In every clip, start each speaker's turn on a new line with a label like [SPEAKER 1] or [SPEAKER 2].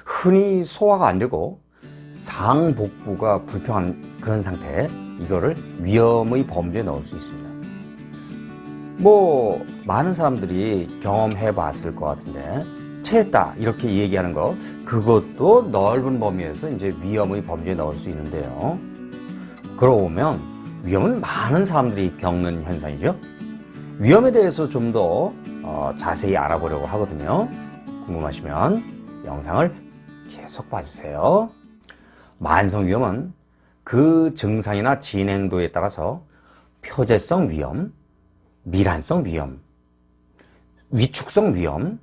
[SPEAKER 1] 흔히 소화가 안 되고 상복부가 불평한 그런 상태, 이거를 위험의 범주에 넣을 수 있습니다. 많은 사람들이 경험해 봤을 것 같은데, 체했다 이렇게 얘기하는 거, 그것도 넓은 범위에서 이제 위험의 범주에 넣을 수 있는데요. 그러고 보면 위험은 많은 사람들이 겪는 현상이죠. 위험에 대해서 좀 더 자세히 알아보려고 하거든요. 궁금하시면 영상을 계속 봐주세요. 만성위험은 그 증상이나 진행도에 따라서 표재성 위험, 밀환성 위험, 위축성 위험,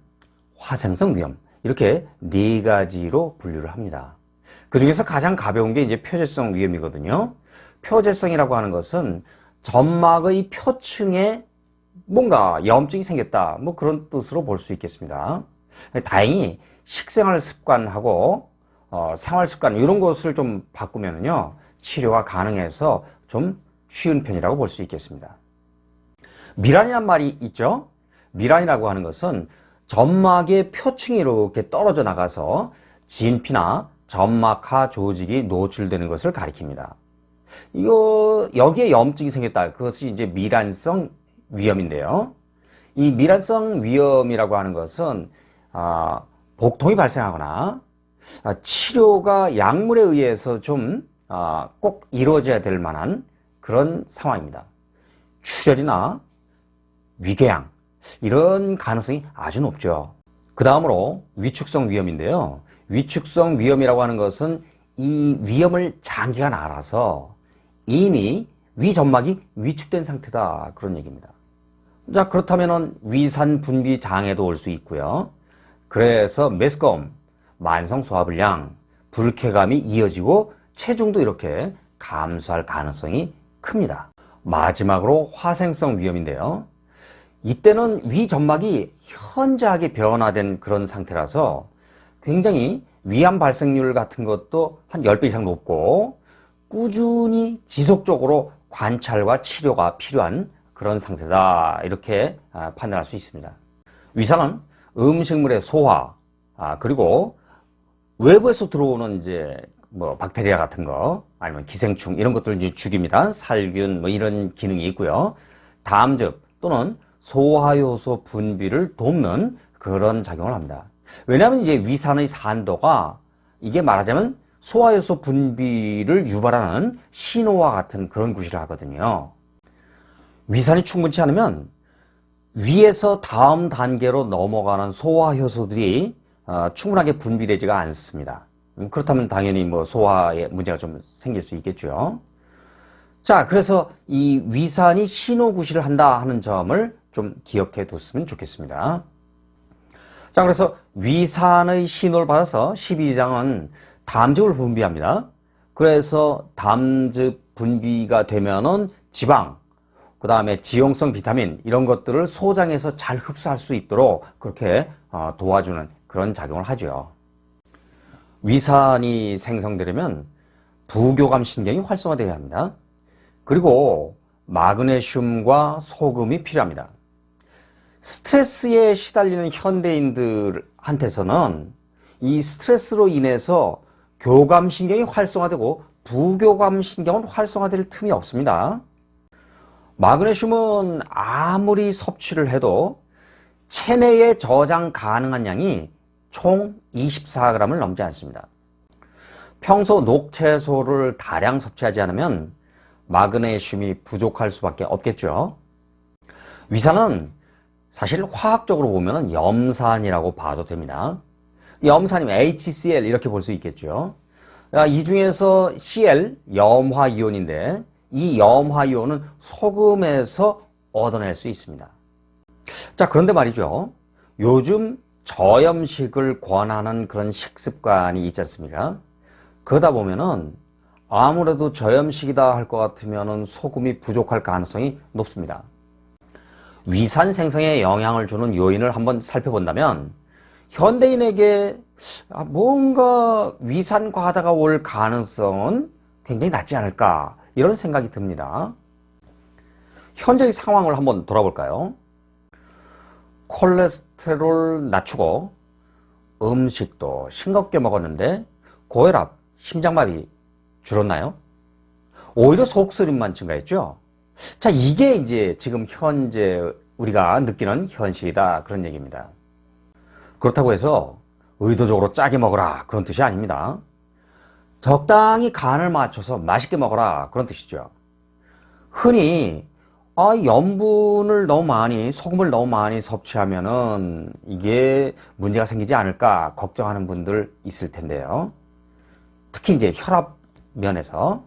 [SPEAKER 1] 화생성 위험, 이렇게 네 가지로 분류를 합니다. 그 중에서 가장 가벼운 게 이제 표재성 위험이거든요. 표재성이라고 하는 것은 점막의 표층에 뭔가 염증이 생겼다, 그런 뜻으로 볼 수 있겠습니다. 다행히 식생활 습관하고 생활 습관 이런 것을 좀 바꾸면요, 치료가 가능해서 좀 쉬운 편이라고 볼 수 있겠습니다. 밀환이란 말이 있죠. 밀환이라고 하는 것은 점막의 표층이 이렇게 떨어져 나가서 진피나 점막하 조직이 노출되는 것을 가리킵니다. 여기에 염증이 생겼다, 그것이 이제 밀환성 위험인데요. 이 밀환성 위험이라고 하는 것은 복통이 발생하거나 치료가 약물에 의해서 좀 꼭 이루어져야 될 만한 그런 상황입니다. 출혈이나 위궤양, 이런 가능성이 아주 높죠. 그 다음으로 위축성 위험인데요. 위축성 위험이라고 하는 것은 이 위험을 장기간 알아서 이미 위점막이 위축된 상태다, 그런 얘기입니다. 자, 그렇다면 위산 분비 장애도 올 수 있고요. 그래서 메스꺼움, 만성 소화불량, 불쾌감이 이어지고 체중도 이렇게 감소할 가능성이 큽니다. 마지막으로 화생성 위험인데요. 이때는 위점막이 현저하게 변화된 그런 상태라서 굉장히 위암 발생률 같은 것도 한 10배 이상 높고 꾸준히 지속적으로 관찰과 치료가 필요한 그런 상태다, 이렇게 판단할 수 있습니다. 위산은 음식물의 소화, 그리고 외부에서 들어오는 이제 박테리아 같은 거, 아니면 기생충 이런 것들 이제 죽입니다. 살균 이런 기능이 있고요. 담즙 또는 소화효소 분비를 돕는 그런 작용을 합니다. 왜냐하면 이제 위산의 산도가 이게 말하자면 소화효소 분비를 유발하는 신호와 같은 그런 구실을 하거든요. 위산이 충분치 않으면 위에서 다음 단계로 넘어가는 소화효소들이 충분하게 분비되지가 않습니다. 그렇다면 당연히 소화에 문제가 좀 생길 수 있겠죠. 자, 그래서 이 위산이 신호 구실을 한다 하는 점을 좀 기억해 뒀으면 좋겠습니다. 자, 그래서 위산의 신호를 받아서 12장은 담즙을 분비합니다. 그래서 담즙 분비가 되면은 지방, 그 다음에 지용성 비타민 이런 것들을 소장에서 잘 흡수할 수 있도록 그렇게 도와주는 그런 작용을 하죠. 위산이 생성되려면 부교감 신경이 활성화되어야 합니다. 그리고 마그네슘과 소금이 필요합니다. 스트레스에 시달리는 현대인들한테서는 이 스트레스로 인해서 교감신경이 활성화되고 부교감신경은 활성화될 틈이 없습니다. 마그네슘은 아무리 섭취를 해도 체내에 저장 가능한 양이 총 24g을 넘지 않습니다. 평소 녹채소를 다량 섭취하지 않으면 마그네슘이 부족할 수밖에 없겠죠. 위산은 사실 화학적으로 보면 염산이라고 봐도 됩니다. 염산이면 HCl 이렇게 볼 수 있겠죠. 이 중에서 Cl, 염화이온인데 이 염화이온은 소금에서 얻어낼 수 있습니다. 자, 그런데 말이죠. 요즘 저염식을 권하는 그런 식습관이 있지 않습니까? 그러다 보면은 아무래도 저염식이다 할 것 같으면은 소금이 부족할 가능성이 높습니다. 위산 생성에 영향을 주는 요인을 한번 살펴본다면 현대인에게 뭔가 위산 과다가 올 가능성은 굉장히 낮지 않을까, 이런 생각이 듭니다. 현재의 상황을 한번 돌아볼까요? 콜레스테롤 낮추고 음식도 싱겁게 먹었는데 고혈압, 심장마비 줄었나요? 오히려 속쓰림만 증가했죠. 자, 이게 이제 지금 현재 우리가 느끼는 현실이다, 그런 얘기입니다. 그렇다고 해서 의도적으로 짜게 먹어라, 그런 뜻이 아닙니다. 적당히 간을 맞춰서 맛있게 먹어라, 그런 뜻이죠. 흔히 염분을 너무 많이, 소금을 너무 많이 섭취하면은 이게 문제가 생기지 않을까 걱정하는 분들 있을 텐데요. 특히 이제 혈압 면에서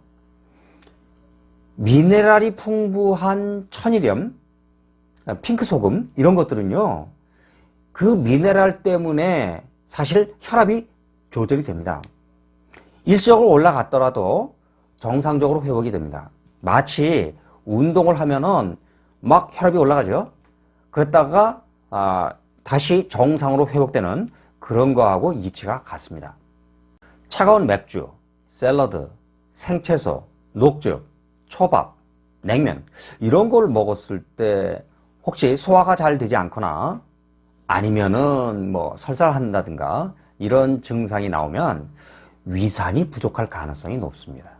[SPEAKER 1] 미네랄이 풍부한 천일염, 핑크소금 이런 것들은요, 그 미네랄 때문에 사실 혈압이 조절이 됩니다. 일시적으로 올라갔더라도 정상적으로 회복이 됩니다. 마치 운동을 하면은 막 혈압이 올라가죠. 그랬다가 다시 정상으로 회복되는 그런 거하고 이치가 같습니다. 차가운 맥주, 샐러드, 생채소, 녹즙, 초밥, 냉면 이런 걸 먹었을 때 혹시 소화가 잘 되지 않거나 아니면은 뭐 설사한다든가 이런 증상이 나오면 위산이 부족할 가능성이 높습니다.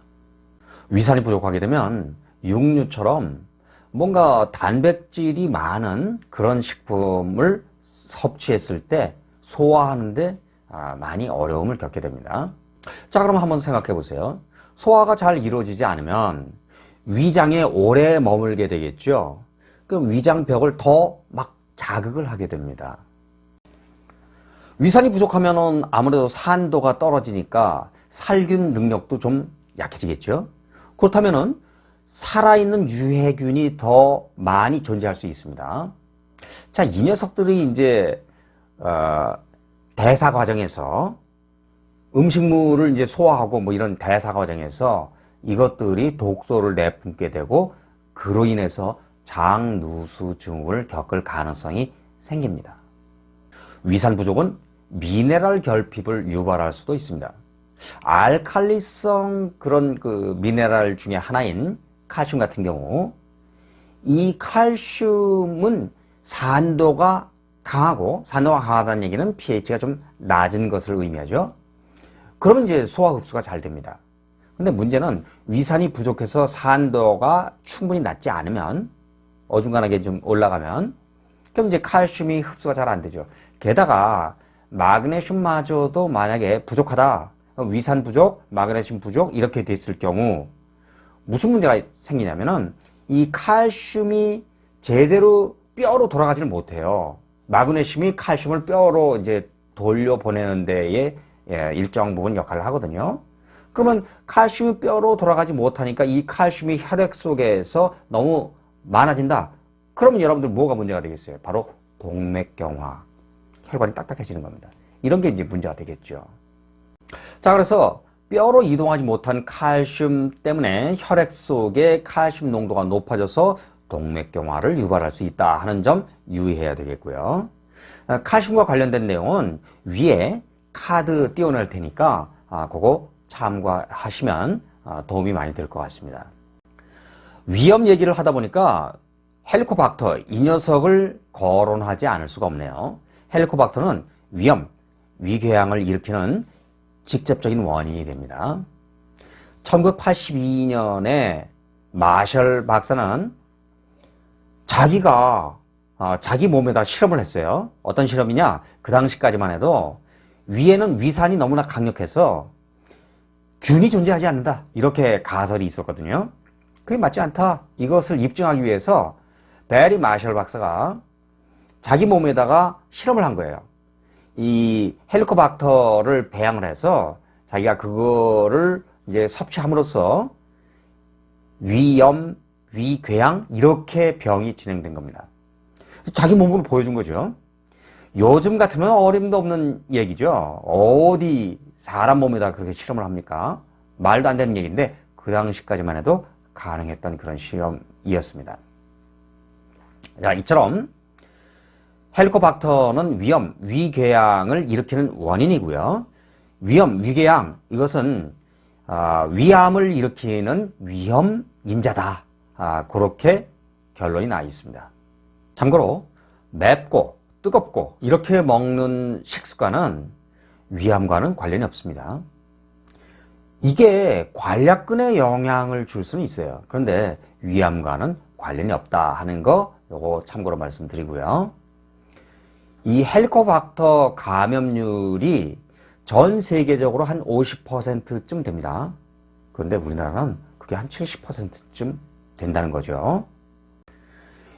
[SPEAKER 1] 위산이 부족하게 되면 육류처럼 뭔가 단백질이 많은 그런 식품을 섭취했을 때 소화하는데 많이 어려움을 겪게 됩니다. 자, 그럼 한번 생각해 보세요. 소화가 잘 이루어지지 않으면 위장에 오래 머물게 되겠죠. 그럼 위장벽을 더 막 자극을 하게 됩니다. 위산이 부족하면 아무래도 산도가 떨어지니까 살균 능력도 좀 약해지겠죠. 그렇다면 살아있는 유해균이 더 많이 존재할 수 있습니다. 자, 이 녀석들이 이제 대사 과정에서 음식물을 이제 소화하고 뭐 이런 대사 과정에서 이것들이 독소를 내뿜게 되고 그로 인해서 장누수증후를 겪을 가능성이 생깁니다. 위산 부족은 미네랄 결핍을 유발할 수도 있습니다. 알칼리성 그런 그 미네랄 중에 하나인 칼슘 같은 경우, 이 칼슘은 산도가 강하다는 얘기는 pH가 좀 낮은 것을 의미하죠. 그러면 이제 소화 흡수가 잘 됩니다. 근데 문제는 위산이 부족해서 산도가 충분히 낮지 않으면, 어중간하게 좀 올라가면, 그럼 이제 칼슘이 흡수가 잘 안 되죠. 게다가 마그네슘마저도 만약에 부족하다, 위산 부족, 마그네슘 부족 이렇게 됐을 경우 무슨 문제가 생기냐면은 이 칼슘이 제대로 뼈로 돌아가지를 못해요. 마그네슘이 칼슘을 뼈로 이제 돌려보내는 데에 일정 부분 역할을 하거든요. 그러면 칼슘이 뼈로 돌아가지 못하니까 이 칼슘이 혈액 속에서 너무 많아진다. 그러면 여러분들 뭐가 문제가 되겠어요? 바로 동맥경화, 혈관이 딱딱해지는 겁니다. 이런 게 이제 문제가 되겠죠. 자, 그래서 뼈로 이동하지 못한 칼슘 때문에 혈액 속에 칼슘 농도가 높아져서 동맥경화를 유발할 수 있다 하는 점 유의해야 되겠고요. 칼슘과 관련된 내용은 위에 카드 띄워낼 테니까 그거 참고하시면 도움이 많이 될 것 같습니다. 위염 얘기를 하다 보니까 헬리코박터, 이 녀석을 거론하지 않을 수가 없네요. 헬리코박터는 위염, 위궤양을 일으키는 직접적인 원인이 됩니다. 1982년에 마셜 박사는 자기가 자기 몸에다 실험을 했어요. 어떤 실험이냐? 그 당시까지만 해도 위에는 위산이 너무나 강력해서 균이 존재하지 않는다, 이렇게 가설이 있었거든요. 그게 맞지 않다, 이것을 입증하기 위해서 베리 마셜 박사가 자기 몸에다가 실험을 한 거예요. 이 헬리코박터를 배양을 해서 자기가 그거를 이제 섭취함으로써 위염, 위궤양 이렇게 병이 진행된 겁니다. 자기 몸으로 보여준 거죠. 요즘 같으면 어림도 없는 얘기죠. 어디 사람 몸에다 그렇게 실험을 합니까? 말도 안 되는 얘기인데 그 당시까지만 해도 가능했던 그런 실험이었습니다. 자, 이처럼 헬리코박터는 위염, 위궤양을 일으키는 원인이고요. 위염, 위궤양, 이것은 위암을 일으키는 위험인자다, 그렇게 결론이 나 있습니다. 참고로 맵고 뜨겁고 이렇게 먹는 식습관은 위암과는 관련이 없습니다. 이게 관략근에 영향을 줄 수는 있어요. 그런데 위암과는 관련이 없다 하는 거 요거 참고로 말씀드리고요. 이 헬리코박터 감염률이 전 세계적으로 한 50%쯤 됩니다. 그런데 우리나라는 그게 한 70%쯤 된다는 거죠.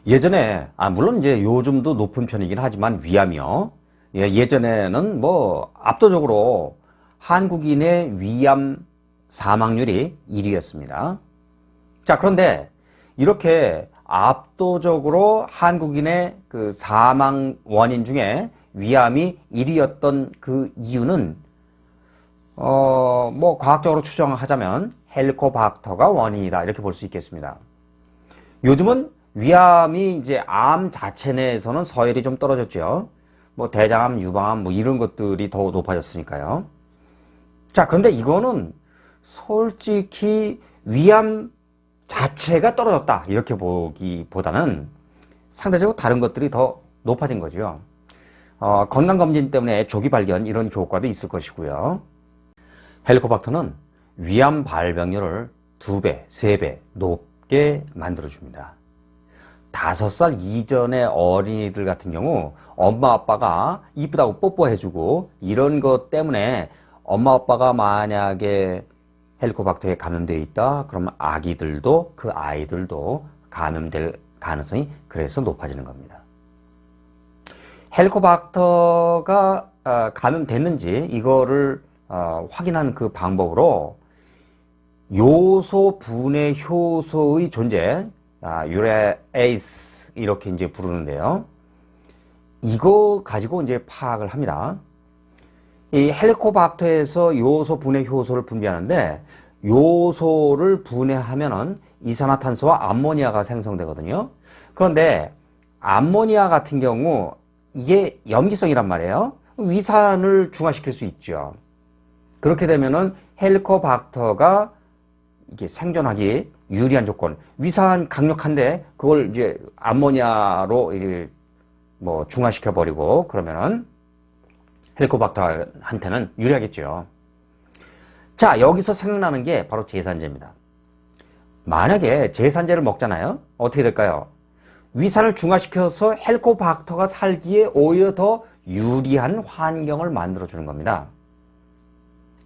[SPEAKER 1] 예전에, 물론 이제 요즘도 높은 편이긴 하지만 위암이요. 예전에는 뭐 압도적으로 한국인의 위암 사망률이 1위였습니다. 자, 그런데 이렇게 압도적으로 한국인의 그 사망 원인 중에 위암이 1위였던 그 이유는 뭐 과학적으로 추정하자면 헬리코박터가 원인이다 이렇게 볼 수 있겠습니다. 요즘은 위암이 이제 암 자체 내에서는 서열이 좀 떨어졌죠. 뭐 대장암, 유방암 뭐 이런 것들이 더 높아졌으니까요. 자, 그런데 이거는 솔직히 위암 자체가 떨어졌다 이렇게 보기보다는 상대적으로 다른 것들이 더 높아진 거죠. 건강검진 때문에 조기 발견 이런 효과도 있을 것이고요. 헬리코박터는 위암 발병률을 2배, 3배 높게 만들어줍니다. 5살 이전의 어린이들 같은 경우 엄마 아빠가 이쁘다고 뽀뽀해주고 이런 것 때문에 엄마 아빠가 만약에 헬리코박터에 감염되어 있다 그러면 아기들도 그 아이들도 감염될 가능성이 그래서 높아지는 겁니다. 헬리코박터가 감염됐는지 이거를 확인하는 그 방법으로 요소 분해 효소의 존재, 유레에이스 이렇게 이제 부르는데요. 이거 가지고 이제 파악을 합니다. 이 헬리코박터에서 요소 분해 효소를 분비하는데 요소를 분해하면은 이산화탄소와 암모니아가 생성되거든요. 그런데 암모니아 같은 경우 이게 염기성이란 말이에요. 위산을 중화시킬 수 있죠. 그렇게 되면은 헬리코박터가 이게 생존하기 유리한 조건. 위산 강력한데 그걸 이제 암모니아로 이제 뭐 중화시켜 버리고 그러면은 헬리코박터한테는 유리하겠죠. 자, 여기서 생각나는 게 바로 제산제입니다. 만약에 제산제를 먹잖아요. 어떻게 될까요? 위산을 중화시켜서 헬리코박터가 살기에 오히려 더 유리한 환경을 만들어주는 겁니다.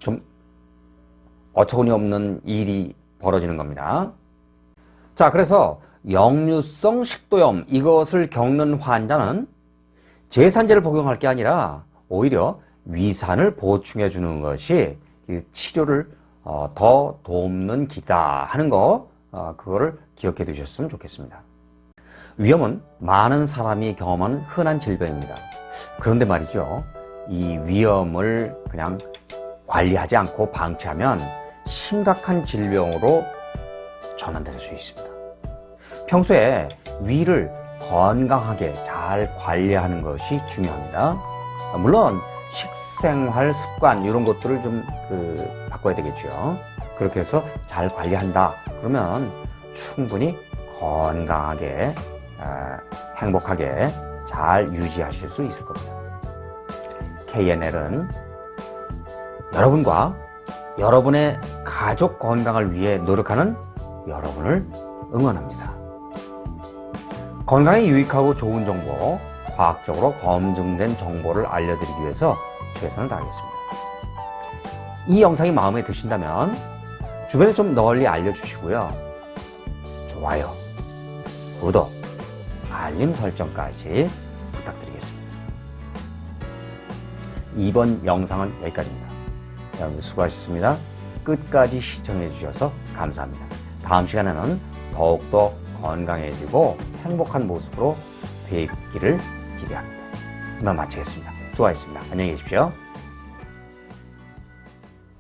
[SPEAKER 1] 좀 어처구니 없는 일이 벌어지는 겁니다. 자, 그래서 역류성 식도염 이것을 겪는 환자는 제산제를 복용할 게 아니라 오히려 위산을 보충해 주는 것이 치료를 더 돕는 기다 하는 거 그거를 기억해 두셨으면 좋겠습니다. 위염은 많은 사람이 경험하는 흔한 질병입니다. 그런데 말이죠, 이 위염을 그냥 관리하지 않고 방치하면 심각한 질병으로 전환될 수 있습니다. 평소에 위를 건강하게 잘 관리하는 것이 중요합니다. 물론 식생활 습관 이런 것들을 좀 바꿔야 되겠죠. 그렇게 해서 잘 관리한다 그러면 충분히 건강하게 행복하게 잘 유지하실 수 있을 겁니다. KNL은 여러분과 여러분의 가족 건강을 위해 노력하는 여러분을 응원합니다. 건강에 유익하고 좋은 정보, 과학적으로 검증된 정보를 알려드리기 위해서 최선을 다하겠습니다. 이 영상이 마음에 드신다면 주변에 좀 널리 알려주시고요. 좋아요, 구독, 알림 설정까지 부탁드리겠습니다. 이번 영상은 여기까지입니다. 여러분들 수고하셨습니다. 끝까지 시청해 주셔서 감사합니다. 다음 시간에는 더욱더 건강해지고 행복한 모습으로 뵙기를 기대합니다. 이만 마치겠습니다. 수고하셨습니다. 안녕히 계십시오.